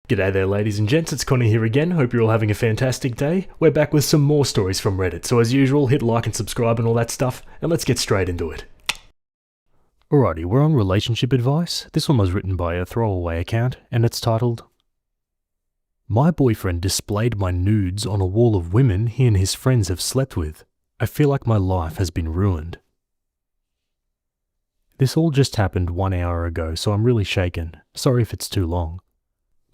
G'day there ladies and gents, it's Connie here again, hope you're all having a fantastic day. We're back with some more stories from Reddit, so as usual, hit like and subscribe and all that stuff, and let's get straight into it. Alrighty, we're on relationship advice. This one was written by a throwaway account, and it's titled, "My boyfriend displayed my nudes on a wall of women he and his friends have slept with. I feel like my life has been ruined." This all just happened 1 hour ago, so I'm really shaken. Sorry if it's too long.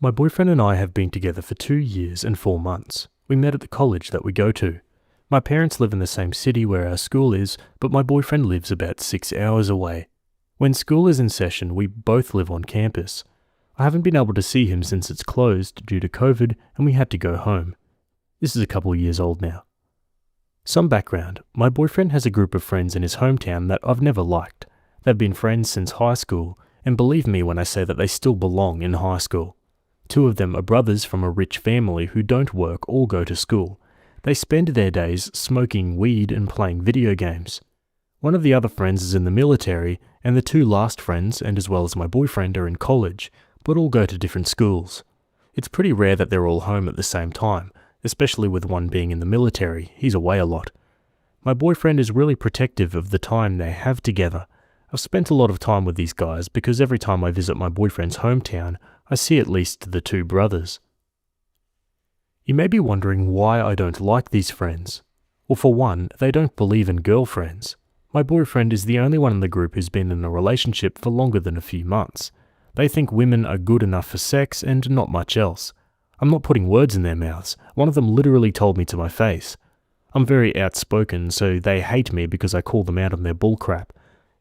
My boyfriend and I have been together for 2 years and 4 months. We met at the college that we go to. My parents live in the same city where our school is, but my boyfriend lives about 6 hours away. When school is in session, we both live on campus. I haven't been able to see him since it's closed due to COVID and we had to go home. This is a couple of years old now. Some background. My boyfriend has a group of friends in his hometown that I've never liked. They've been friends since high school, and believe me when I say that they still belong in high school. 2 of them are brothers from a rich family who don't work or go to school. They spend their days smoking weed and playing video games. One of the other friends is in the military, and the 2 last friends, and as well as my boyfriend, are in college, but all go to different schools. It's pretty rare that they're all home at the same time, especially with one being in the military. He's away a lot. My boyfriend is really protective of the time they have together. I've spent a lot of time with these guys because every time I visit my boyfriend's hometown, I see at least the 2 brothers. You may be wondering why I don't like these friends. Well, for one, they don't believe in girlfriends. My boyfriend is the only one in the group who's been in a relationship for longer than a few months. They think women are good enough for sex and not much else. I'm not putting words in their mouths. One of them literally told me to my face. I'm very outspoken, so they hate me because I call them out on their bullcrap.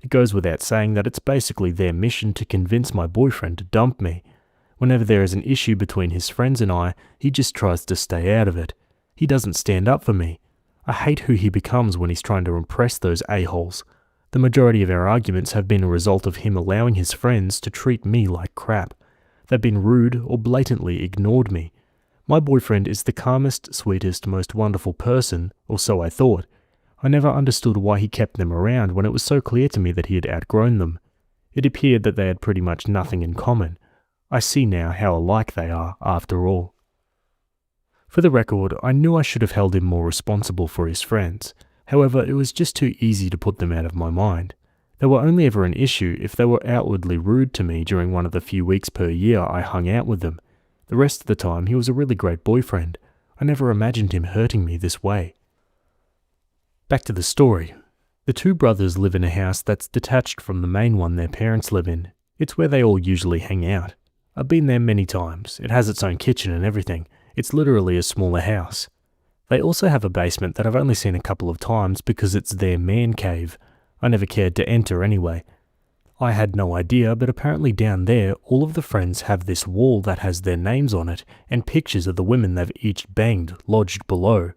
It goes without saying that it's basically their mission to convince my boyfriend to dump me. Whenever there is an issue between his friends and I, he just tries to stay out of it. He doesn't stand up for me. I hate who he becomes when he's trying to impress those a-holes. The majority of our arguments have been a result of him allowing his friends to treat me like crap. They've been rude or blatantly ignored me. My boyfriend is the calmest, sweetest, most wonderful person, or so I thought. I never understood why he kept them around when it was so clear to me that he had outgrown them. It appeared that they had pretty much nothing in common. I see now how alike they are, after all. For the record, I knew I should have held him more responsible for his friends. However, it was just too easy to put them out of my mind. They were only ever an issue if they were outwardly rude to me during one of the few weeks per year I hung out with them. The rest of the time, he was a really great boyfriend. I never imagined him hurting me this way. Back to the story. The 2 brothers live in a house that's detached from the main one their parents live in. It's where they all usually hang out. I've been there many times. It has its own kitchen and everything. It's literally a smaller house. They also have a basement that I've only seen a couple of times because it's their man cave. I never cared to enter anyway. I had no idea, but apparently down there, all of the friends have this wall that has their names on it and pictures of the women they've each banged lodged below.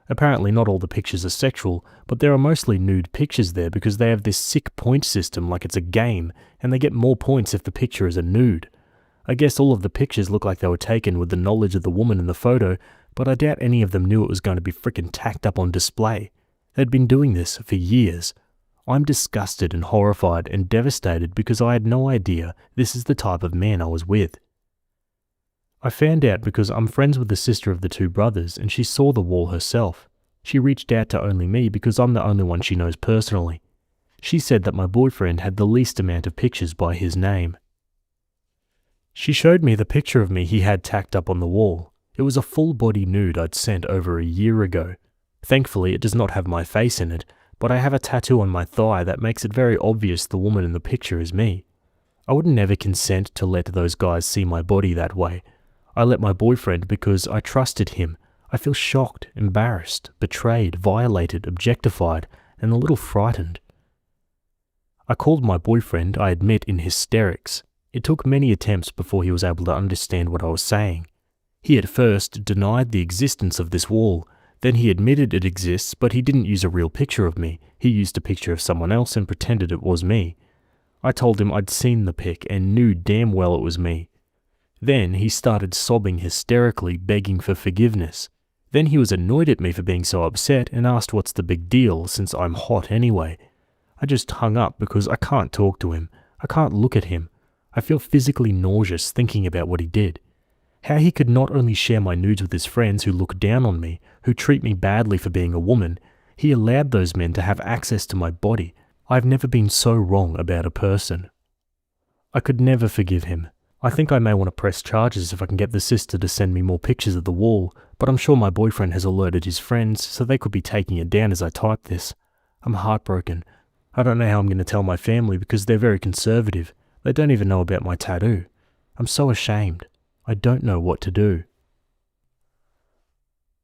Apparently not all the pictures are sexual, but there are mostly nude pictures there because they have this sick point system like it's a game, and they get more points if the picture is a nude. I guess all of the pictures look like they were taken with the knowledge of the woman in the photo, but I doubt any of them knew it was going to be frickin' tacked up on display. They'd been doing this for years. I'm disgusted and horrified and devastated because I had no idea this is the type of man I was with. I found out because I'm friends with the sister of the 2 brothers and she saw the wall herself. She reached out to only me because I'm the only one she knows personally. She said that my boyfriend had the least amount of pictures by his name. She showed me the picture of me he had tacked up on the wall. It was a full-body nude I'd sent over a year ago. Thankfully, it does not have my face in it, but I have a tattoo on my thigh that makes it very obvious the woman in the picture is me. I would never consent to let those guys see my body that way. I let my boyfriend because I trusted him. I feel shocked, embarrassed, betrayed, violated, objectified, and a little frightened. I called my boyfriend, I admit, in hysterics. It took many attempts before he was able to understand what I was saying. He at first denied the existence of this wall. Then he admitted it exists, but he didn't use a real picture of me. He used a picture of someone else and pretended it was me. I told him I'd seen the pic and knew damn well it was me. Then he started sobbing hysterically, begging for forgiveness. Then he was annoyed at me for being so upset and asked what's the big deal since I'm hot anyway. I just hung up because I can't talk to him. I can't look at him. I feel physically nauseous thinking about what he did. How he could not only share my nudes with his friends who look down on me, who treat me badly for being a woman, he allowed those men to have access to my body. I've never been so wrong about a person. I could never forgive him. I think I may want to press charges if I can get the sister to send me more pictures of the wall, but I'm sure my boyfriend has alerted his friends, so they could be taking it down as I type this. I'm heartbroken. I don't know how I'm going to tell my family because they're very conservative. They don't even know about my tattoo. I'm so ashamed. I don't know what to do.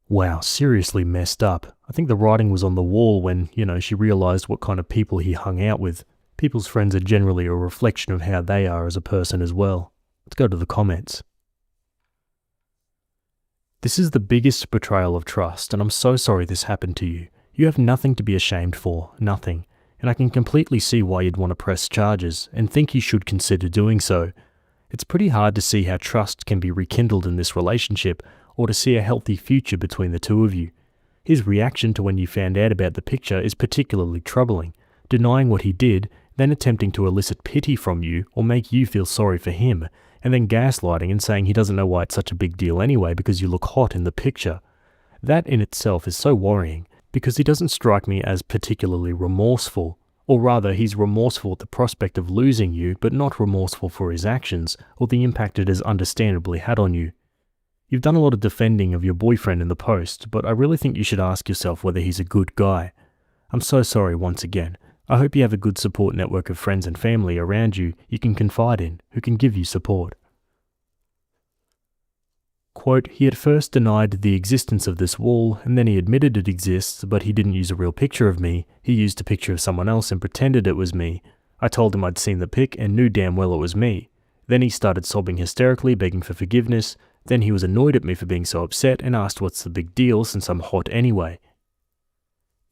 Wow, seriously messed up. I think the writing was on the wall when, she realized what kind of people he hung out with. People's friends are generally a reflection of how they are as a person as well. Let's go to the comments. This is the biggest betrayal of trust, and I'm so sorry this happened to you. You have nothing to be ashamed for, nothing. And I can completely see why you'd want to press charges, and think you should consider doing so. It's pretty hard to see how trust can be rekindled in this relationship, or to see a healthy future between the two of you. His reaction to when you found out about the picture is particularly troubling, denying what he did, then attempting to elicit pity from you or make you feel sorry for him, and then gaslighting and saying he doesn't know why it's such a big deal anyway because you look hot in the picture. That in itself is so worrying, because he doesn't strike me as particularly remorseful, or rather he's remorseful at the prospect of losing you but not remorseful for his actions or the impact it has understandably had on you. You've done a lot of defending of your boyfriend in the post, but I really think you should ask yourself whether he's a good guy. I'm so sorry once again. I hope you have a good support network of friends and family around you can confide in, who can give you support. Quote, he at first denied the existence of this wall, and then he admitted it exists, but he didn't use a real picture of me. He used a picture of someone else and pretended it was me. I told him I'd seen the pic and knew damn well it was me. Then he started sobbing hysterically, begging for forgiveness. Then he was annoyed at me for being so upset and asked what's the big deal since I'm hot anyway.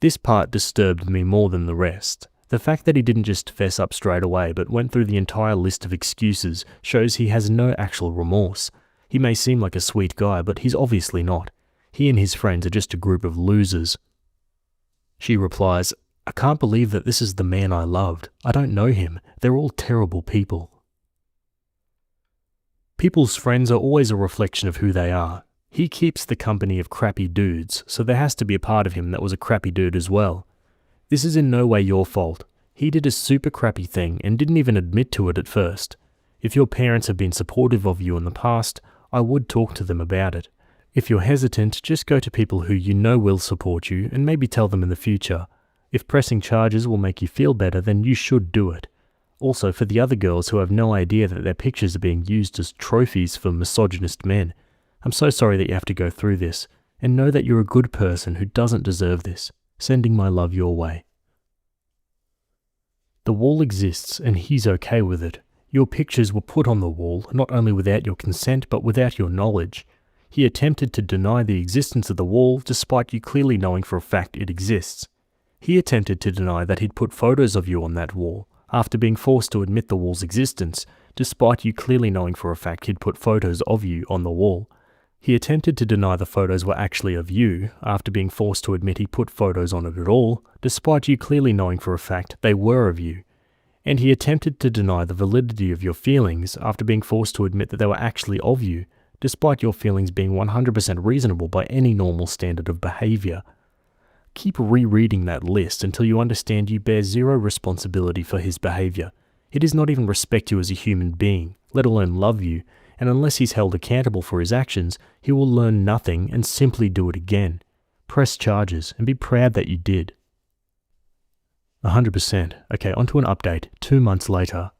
This part disturbed me more than the rest. The fact that he didn't just fess up straight away but went through the entire list of excuses shows he has no actual remorse. He may seem like a sweet guy, but he's obviously not. He and his friends are just a group of losers. She replies, I can't believe that this is the man I loved. I don't know him. They're all terrible people. People's friends are always a reflection of who they are. He keeps the company of crappy dudes, so there has to be a part of him that was a crappy dude as well. This is in no way your fault. He did a super crappy thing and didn't even admit to it at first. If your parents have been supportive of you in the past, I would talk to them about it. If you're hesitant, just go to people who you know will support you and maybe tell them in the future. If pressing charges will make you feel better, then you should do it. Also, for the other girls who have no idea that their pictures are being used as trophies for misogynist men, I'm so sorry that you have to go through this, and know that you're a good person who doesn't deserve this. Sending my love your way. The wall exists and he's okay with it. Your pictures were put on the wall, not only without your consent but without your knowledge. He attempted to deny the existence of the wall despite you clearly knowing for a fact it exists. He attempted to deny that he'd put photos of you on that wall, after being forced to admit the wall's existence, despite you clearly knowing for a fact he'd put photos of you on the wall. He attempted to deny the photos were actually of you, after being forced to admit he put photos on it at all, despite you clearly knowing for a fact they were of you. And he attempted to deny the validity of your feelings, after being forced to admit that they were actually of you, despite your feelings being 100% reasonable by any normal standard of behavior. Keep rereading that list until you understand you bear zero responsibility for his behavior. He does not even respect you as a human being, let alone love you, and unless he's held accountable for his actions, he will learn nothing and simply do it again. Press charges and be proud that you did. 100%. Okay, onto an update, 2 months later.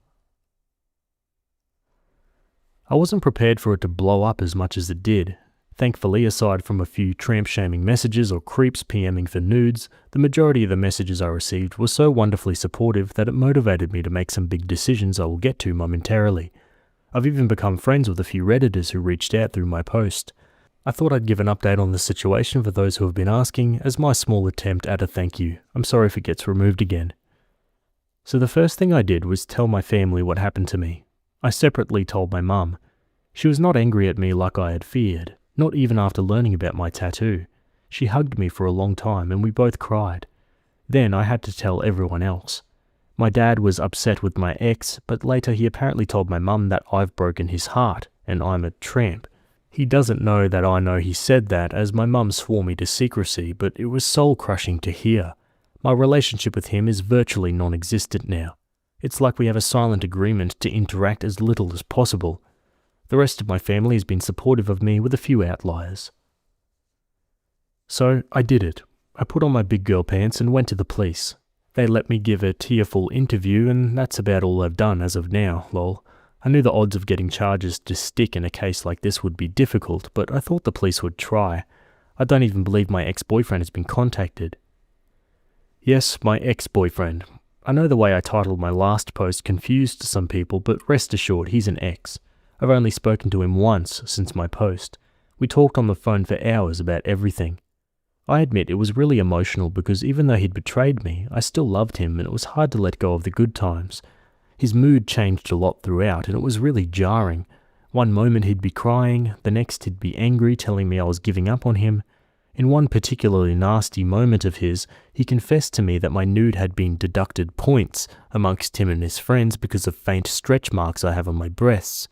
I wasn't prepared for it to blow up as much as it did. Thankfully, aside from a few tramp-shaming messages or creeps PMing for nudes, the majority of the messages I received were so wonderfully supportive that it motivated me to make some big decisions I will get to momentarily. I've even become friends with a few Redditors who reached out through my post. I thought I'd give an update on the situation for those who have been asking, as my small attempt at a thank you. I'm sorry if it gets removed again. So the first thing I did was tell my family what happened to me. I separately told my mum. She was not angry at me like I had feared, not even after learning about my tattoo. She hugged me for a long time and we both cried. Then I had to tell everyone else. My dad was upset with my ex, but later he apparently told my mum that I've broken his heart and I'm a tramp. He doesn't know that I know he said that, as my mum swore me to secrecy, but it was soul-crushing to hear. My relationship with him is virtually non-existent now. It's like we have a silent agreement to interact as little as possible. The rest of my family has been supportive of me, with a few outliers. So I did it. I put on my big girl pants and went to the police. They let me give a tearful interview, and that's about all I've done as of now, lol. I knew the odds of getting charges to stick in a case like this would be difficult, but I thought the police would try. I don't even believe my ex-boyfriend has been contacted. Yes, my ex-boyfriend. I know the way I titled my last post confused some people, but rest assured he's an ex. I've only spoken to him once since my post. We talked on the phone for hours about everything. I admit it was really emotional because even though he'd betrayed me, I still loved him and it was hard to let go of the good times. His mood changed a lot throughout and it was really jarring. One moment he'd be crying, the next he'd be angry, telling me I was giving up on him. In one particularly nasty moment of his, he confessed to me that my nude had been deducted points amongst him and his friends because of faint stretch marks I have on my breasts.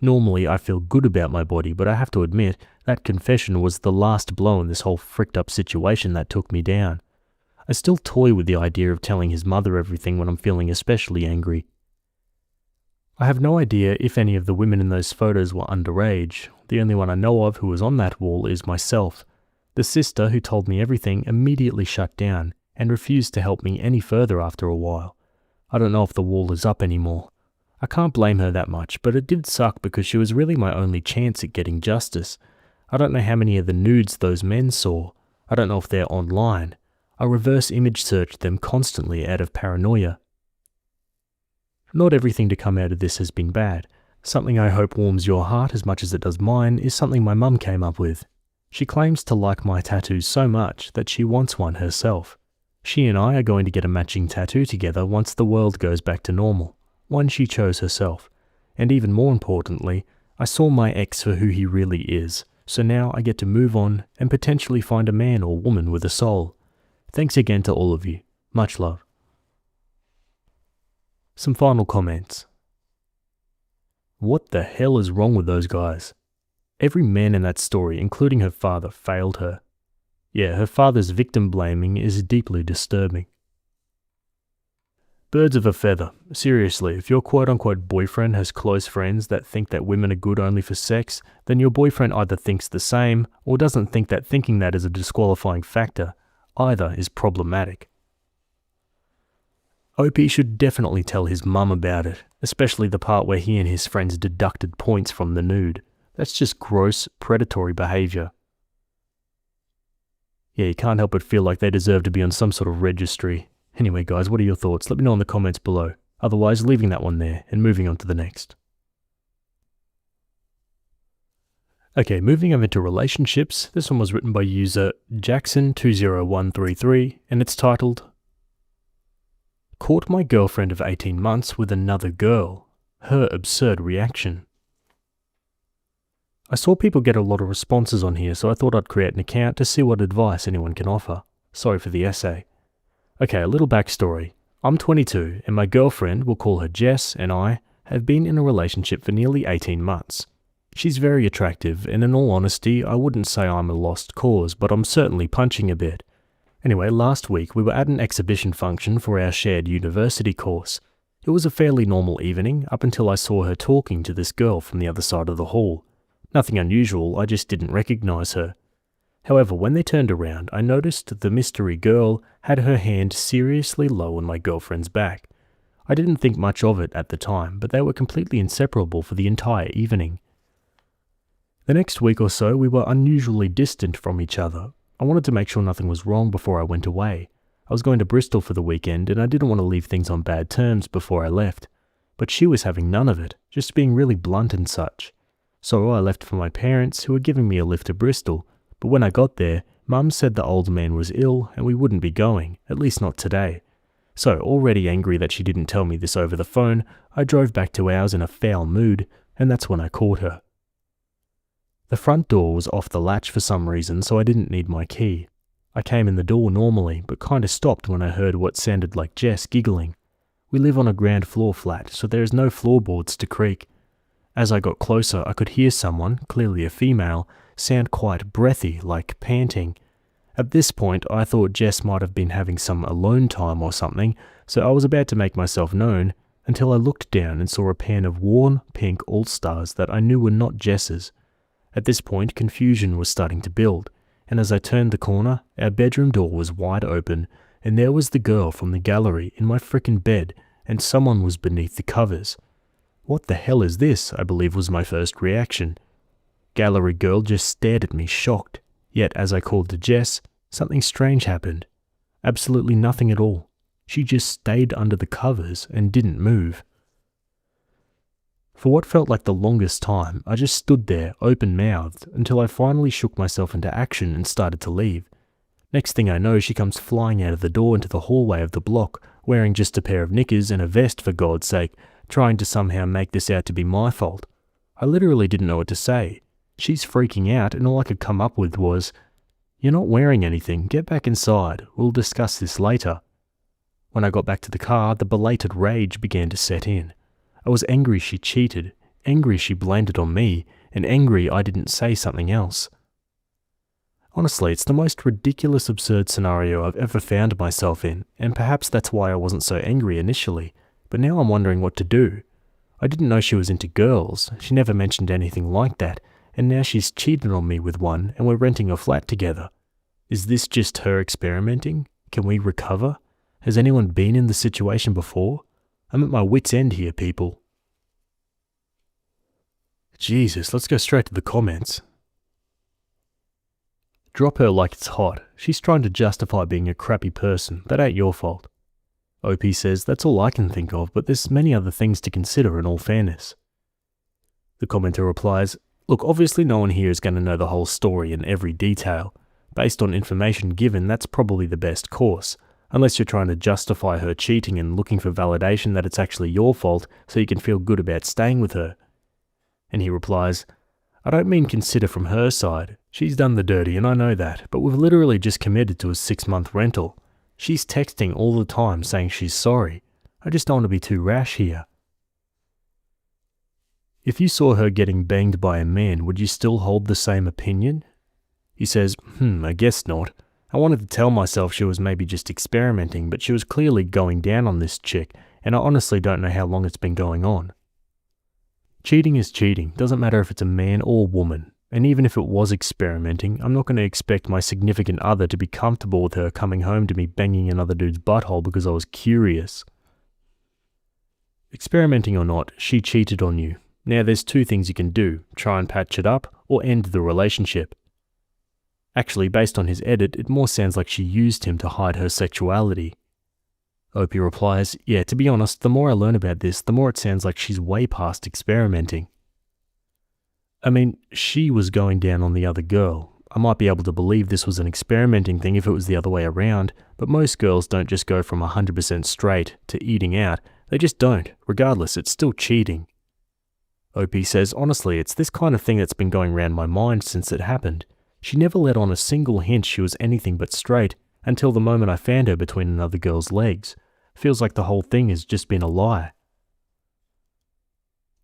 Normally I feel good about my body, but I have to admit, that confession was the last blow in this whole fricked up situation that took me down. I still toy with the idea of telling his mother everything when I'm feeling especially angry. I have no idea if any of the women in those photos were underage. The only one I know of who was on that wall is myself. The sister who told me everything immediately shut down and refused to help me any further after a while. I don't know if the wall is up anymore. I can't blame her that much, but it did suck because she was really my only chance at getting justice. I don't know how many of the nudes those men saw. I don't know if they're online. I reverse image searched them constantly out of paranoia. Not everything to come out of this has been bad. Something I hope warms your heart as much as it does mine is something my mum came up with. She claims to like my tattoos so much that she wants one herself. She and I are going to get a matching tattoo together once the world goes back to normal. One she chose herself. And even more importantly, I saw my ex for who he really is, so now I get to move on and potentially find a man or woman with a soul. Thanks again to all of you. Much love. Some final comments. What the hell is wrong with those guys? Every man in that story, including her father, failed her. Yeah, her father's victim blaming is deeply disturbing. Birds of a feather. Seriously, if your quote-unquote boyfriend has close friends that think that women are good only for sex, then your boyfriend either thinks the same or doesn't think that thinking that is a disqualifying factor. Either is problematic. OP should definitely tell his mum about it, especially the part where he and his friends deducted points from the nude. That's just gross, predatory behaviour. Yeah, you can't help but feel like they deserve to be on some sort of registry. Anyway guys, what are your thoughts? Let me know in the comments below. Otherwise, leaving that one there and moving on to the next. Okay, moving over to relationships. This one was written by user Jackson20133 and it's titled, Caught my girlfriend of 18 months with another girl. Her absurd reaction. I saw people get a lot of responses on here, so I thought I'd create an account to see what advice anyone can offer. Sorry for the essay. Okay, a little backstory. I'm 22, and my girlfriend, we'll call her Jess, and I have been in a relationship for nearly 18 months. She's very attractive, and in all honesty, I wouldn't say I'm a lost cause, but I'm certainly punching a bit. Anyway, last week we were at an exhibition function for our shared university course. It was a fairly normal evening, up until I saw her talking to this girl from the other side of the hall. Nothing unusual, I just didn't recognize her. However, when they turned around, I noticed the mystery girl had her hand seriously low on my girlfriend's back. I didn't think much of it at the time, but they were completely inseparable for the entire evening. The next week or so, we were unusually distant from each other. I wanted to make sure nothing was wrong before I went away. I was going to Bristol for the weekend and I didn't want to leave things on bad terms before I left. But she was having none of it, just being really blunt and such. So I left for my parents, who were giving me a lift to Bristol, but when I got there, Mum said the old man was ill and we wouldn't be going, at least not today. So, already angry that she didn't tell me this over the phone, I drove back to ours in a foul mood, and that's when I caught her. The front door was off the latch for some reason, so I didn't need my key. I came in the door normally, but kinda stopped when I heard what sounded like Jess giggling. We live on a ground floor flat, so there is no floorboards to creak. As I got closer, I could hear someone, clearly a female, sound quite breathy, like panting. At this point, I thought Jess might have been having some alone time or something, so I was about to make myself known, until I looked down and saw a pan of worn pink All-Stars that I knew were not Jess's. At this point, confusion was starting to build, and as I turned the corner, our bedroom door was wide open, and there was the girl from the gallery in my frickin' bed, and someone was beneath the covers. What the hell is this? I believe was my first reaction. Gallery girl just stared at me shocked, yet as I called to Jess, something strange happened. Absolutely nothing at all. She just stayed under the covers and didn't move. For what felt like the longest time, I just stood there, open-mouthed, until I finally shook myself into action and started to leave. Next thing I know, she comes flying out of the door into the hallway of the block, wearing just a pair of knickers and a vest for God's sake, trying to somehow make this out to be my fault. I literally didn't know what to say. She's freaking out, and all I could come up with was, "You're not wearing anything, get back inside, we'll discuss this later." When I got back to the car, the belated rage began to set in. I was angry she cheated, angry she blamed it on me, and angry I didn't say something else. Honestly, it's the most ridiculous, absurd scenario I've ever found myself in, and perhaps that's why I wasn't so angry initially, but now I'm wondering what to do. I didn't know she was into girls, she never mentioned anything like that, and now she's cheated on me with one and we're renting a flat together. Is this just her experimenting? Can we recover? Has anyone been in the situation before? I'm at my wit's end here, people. Jesus, let's go straight to the comments. Drop her like it's hot. She's trying to justify being a crappy person. That ain't your fault. OP says, that's all I can think of, but there's many other things to consider in all fairness. The commenter replies, look, obviously no one here is going to know the whole story in every detail. Based on information given, that's probably the best course. Unless you're trying to justify her cheating and looking for validation that it's actually your fault so you can feel good about staying with her. And he replies, I don't mean consider from her side. She's done the dirty and I know that, but we've literally just committed to a 6-month rental. She's texting all the time saying she's sorry. I just don't want to be too rash here. If you saw her getting banged by a man, would you still hold the same opinion? He says, I guess not. I wanted to tell myself she was maybe just experimenting, but she was clearly going down on this chick, and I honestly don't know how long it's been going on. Cheating is cheating, doesn't matter if it's a man or woman, and even if it was experimenting, I'm not going to expect my significant other to be comfortable with her coming home to me banging another dude's butthole because I was curious. Experimenting or not, she cheated on you. Now there's 2 things you can do, try and patch it up, or end the relationship. Actually, based on his edit, it more sounds like she used him to hide her sexuality. Opie replies, yeah, to be honest, the more I learn about this, the more it sounds like she's way past experimenting. I mean, she was going down on the other girl. I might be able to believe this was an experimenting thing if it was the other way around, but most girls don't just go from 100% straight to eating out. They just don't. Regardless, it's still cheating. Opie says, honestly, it's this kind of thing that's been going around my mind since it happened. She never let on a single hint she was anything but straight, until the moment I found her between another girl's legs. Feels like the whole thing has just been a lie.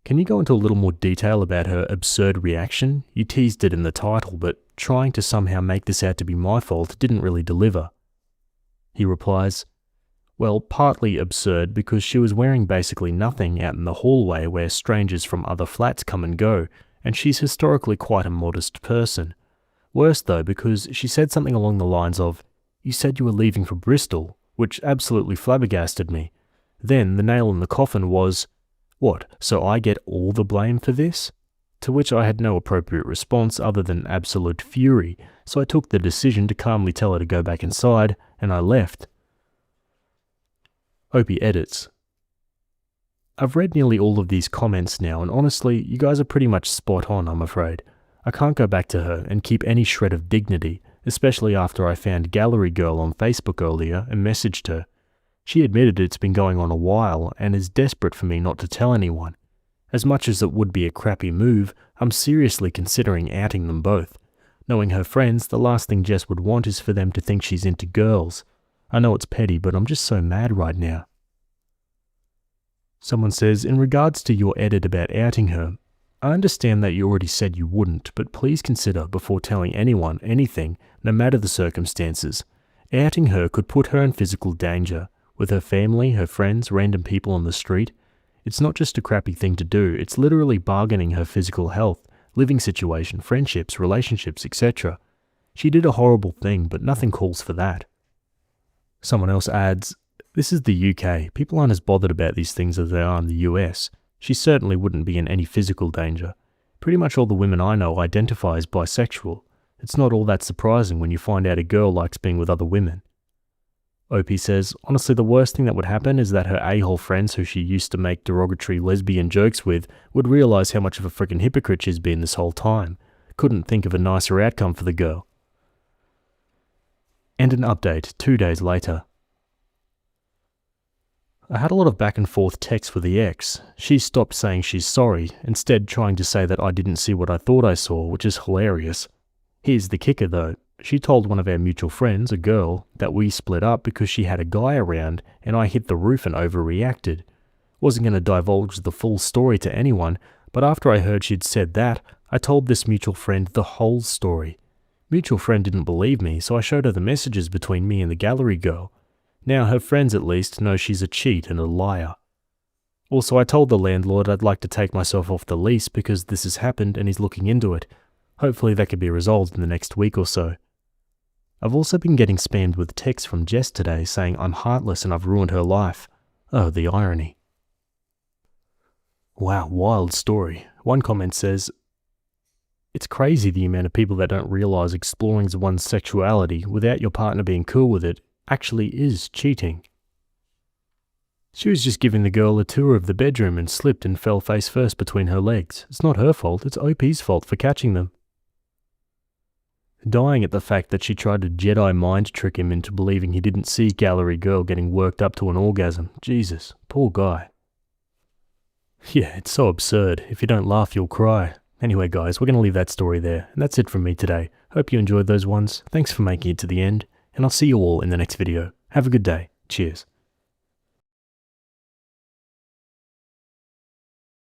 Can you go into a little more detail about her absurd reaction? You teased it in the title, but trying to somehow make this out to be my fault didn't really deliver. He replies, well, partly absurd because she was wearing basically nothing out in the hallway where strangers from other flats come and go, and she's historically quite a modest person. Worse though, because she said something along the lines of, you said you were leaving for Bristol, which absolutely flabbergasted me. Then the nail in the coffin was, what, so I get all the blame for this? To which I had no appropriate response other than absolute fury, so I took the decision to calmly tell her to go back inside, and I left. Opie edits. I've read nearly all of these comments now, and honestly, you guys are pretty much spot on, I'm afraid. I can't go back to her and keep any shred of dignity, especially after I found Gallery Girl on Facebook earlier and messaged her. She admitted it's been going on a while and is desperate for me not to tell anyone. As much as it would be a crappy move, I'm seriously considering outing them both. Knowing her friends, the last thing Jess would want is for them to think she's into girls. I know it's petty, but I'm just so mad right now. Someone says, in regards to your edit about outing her, I understand that you already said you wouldn't, but please consider before telling anyone anything, no matter the circumstances. Outing her could put her in physical danger, with her family, her friends, random people on the street. It's not just a crappy thing to do, it's literally bargaining her physical health, living situation, friendships, relationships, etc. She did a horrible thing, but nothing calls for that. Someone else adds, "This is the UK. People aren't as bothered about these things as they are in the US. She certainly wouldn't be in any physical danger. Pretty much all the women I know identify as bisexual. It's not all that surprising when you find out a girl likes being with other women." OP says, "Honestly, the worst thing that would happen is that her a-hole friends who she used to make derogatory lesbian jokes with would realise how much of a freaking hypocrite she's been this whole time. Couldn't think of a nicer outcome for the girl." And an update 2 days later. I had a lot of back and forth texts with the ex. She stopped saying she's sorry, instead trying to say that I didn't see what I thought I saw, which is hilarious. Here's the kicker though. She told one of our mutual friends, a girl, that we split up because she had a guy around and I hit the roof and overreacted. Wasn't going to divulge the full story to anyone, but after I heard she'd said that, I told this mutual friend the whole story. Mutual friend didn't believe me, so I showed her the messages between me and the gallery girl. Now her friends at least know she's a cheat and a liar. Also, I told the landlord I'd like to take myself off the lease because this has happened and he's looking into it. Hopefully that could be resolved in the next week or so. I've also been getting spammed with texts from Jess today saying I'm heartless and I've ruined her life. Oh, the irony. Wow, wild story. One comment says, "It's crazy the amount of people that don't realise exploring one's sexuality without your partner being cool with it actually is cheating." She was just giving the girl a tour of the bedroom and slipped and fell face first between her legs. It's not her fault, it's OP's fault for catching them. Dying at the fact that she tried to Jedi mind trick him into believing he didn't see gallery girl getting worked up to an orgasm. Jesus, poor guy. Yeah, it's so absurd. If you don't laugh, you'll cry. Anyway guys, we're going to leave that story there, and that's it from me today. Hope you enjoyed those ones. Thanks for making it to the end, and I'll see you all in the next video. Have a good day. Cheers.